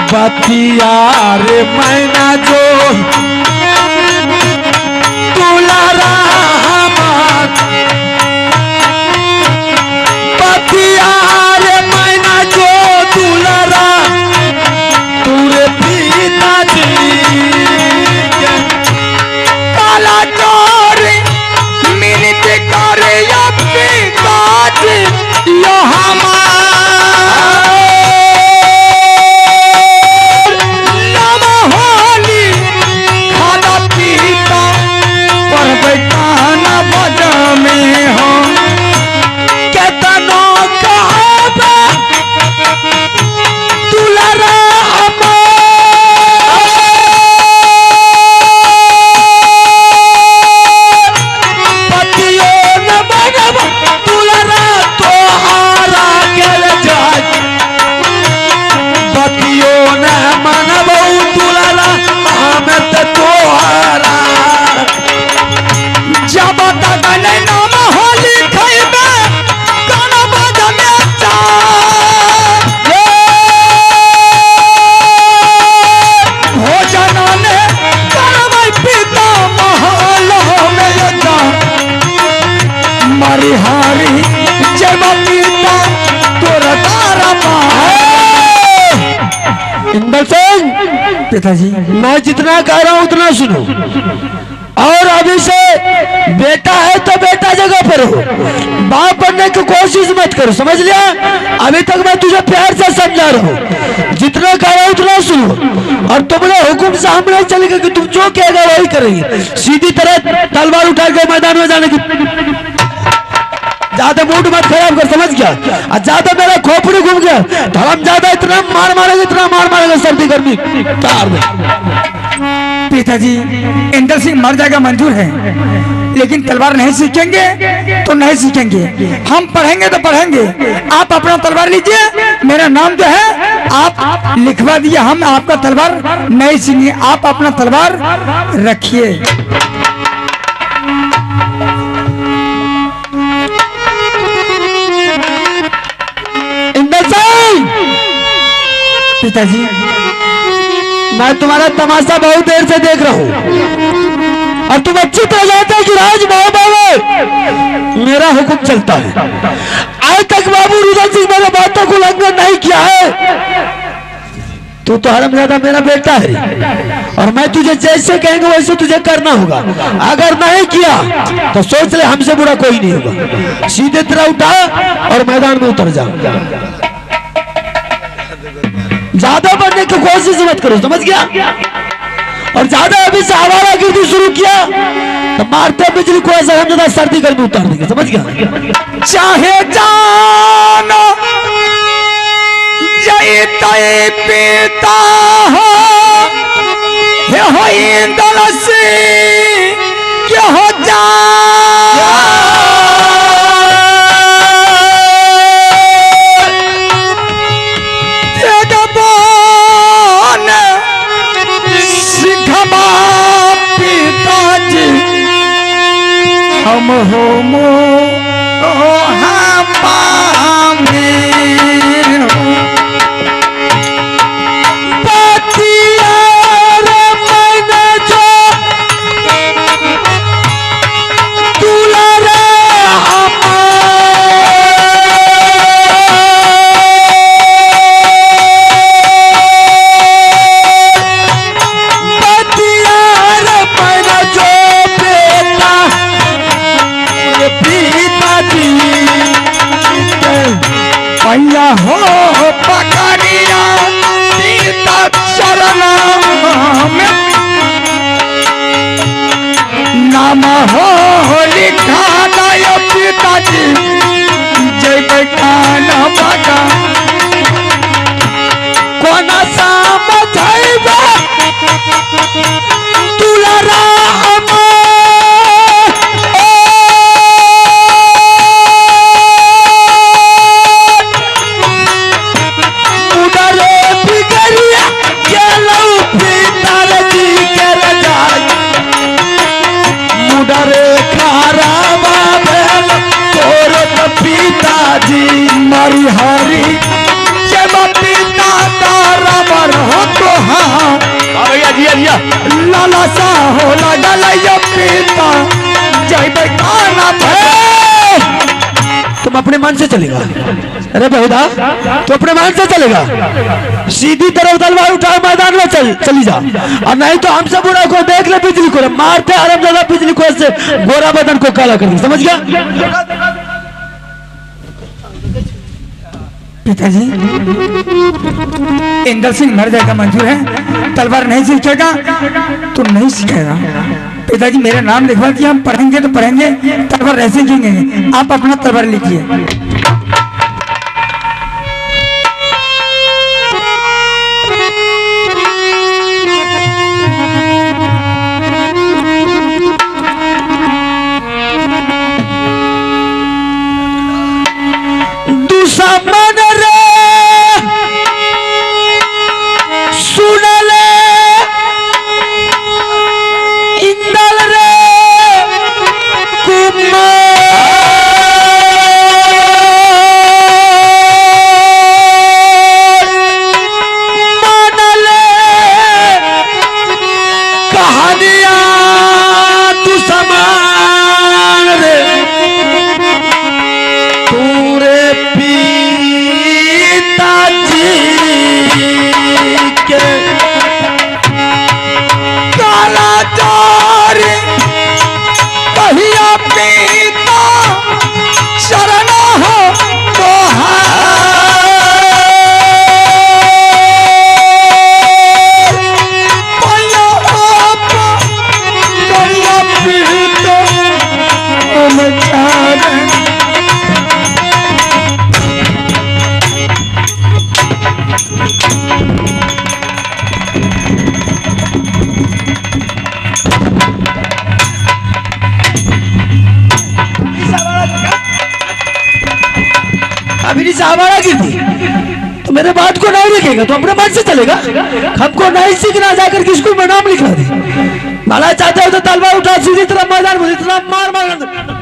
बतियार मैना जो दुलारा हमार, बतियार मैना जो दुलारा तुरे पिताजी काला चोर मिनट करे या पिताजी यो हमार पिताजी, मैं जितना कह रहा हूँ उतना सुनो। और अभी से बेटा है तो बेटा जगह पर हो, बाप बनने की कोशिश मत करो, समझ लिया? अभी तक मैं तुझे प्यार से समझा रहा हूँ, जितना कह रहा हूँ बात ना सुनो, और तुम्हारे हुक्म से हम नहीं चलेगा कि तुम जो कहेगा वही करेंगे। सीधी तरह तलवार उठा के मैदान में जाने की, ज्यादा मूड मत खराब कर, समझ गया? और ज्यादा मेरा खोपड़ी घूम गया तो हम ज्यादा इतना मार मारेंगे, इतना मार मारेंगे सर्दी गर्मी तार में। पिताजी इंदर सिंह मर जाएगा मंजूर है, लेकिन तलवार नहीं सीखेंगे तो नहीं सीखेंगे। हम पढ़ेंगे तो पढ़ेंगे। आप अपना तलवार लीजिए, मेरा नाम जो है आप लिखवा दिए, हम आपका तलवार नहीं सीखेंगे। आप अपना तलवार रखिए। इंदर सिंह, पिताजी मैं तुम्हारा तमाशा बहुत देर से देख रहा हूँ, और तुम अच्छी तरह जानते हो कि राज मोहब्बत में मेरा हुक्म चलता है। आज तक बाबू रुदन सिंह मेरे बातों को उल्लंघन नहीं किया है। तू तो हरमजादा मेरा बेटा है, और मैं तुझे जैसे कहेंगे वैसे तुझे करना होगा। अगर नहीं किया तो सोच ले हमसे बुरा कोई नहीं होगा। सीधे तरह उठा और मैदान में उतर जा। ज्यादा बढ़ने की कोशिश मत करो, समझ गया? और ज्यादा अभी से हवाला गिरनी शुरू किया तो मारते बिजली को ऐसा हम ज्यादा सर्दी गर्मी उतार देंगे, समझ गया? चाहे जानो जय तय पिता हो, हे हो इंदर सिंह क्या हो जा हम हो मो हो पकड़िया सीता चरण में नाम हो लिखा दय पिताजी जय कान बगा कोना समझैबा तुलरा मारी हरी जब पिता तारा बर हो तो हाँ भैया जी भैया लाला सा हो लगा पिता जय बेकाना तुम अपने मन से चलेगा। अरे बहुधा तू अपने मन से चलेगा, सीधी तरफ तलवार उठाओ मैदान में चली जा, और नहीं तो हमसे बुरा को देख ले बिजली को मारते हरमजादा बिजली को से गोरा बदन को काला कर दे, समझ गया? पिताजी इंदर सिंह मर जाएगा मंजूर है, तलवार नहीं सीखेगा तो नहीं सीखेगा। पिताजी मेरा नाम लिखवा दिया, हम पढ़ेंगे तो पढ़ेंगे, तलवार ऐसे सीखेंगे। आप अपना तलवार लिखिए। दुश्मन रे सुन ले इंदल रे कुमार मेरे बात को नहीं लिखेगा तो अपने मन से चलेगा। हमको नहीं सीखना, जाकर के स्कूल में नाम लिखा दे। भला चाहते हो तो तलवार उठा सीधी तरफ मैदान में इतना मार मार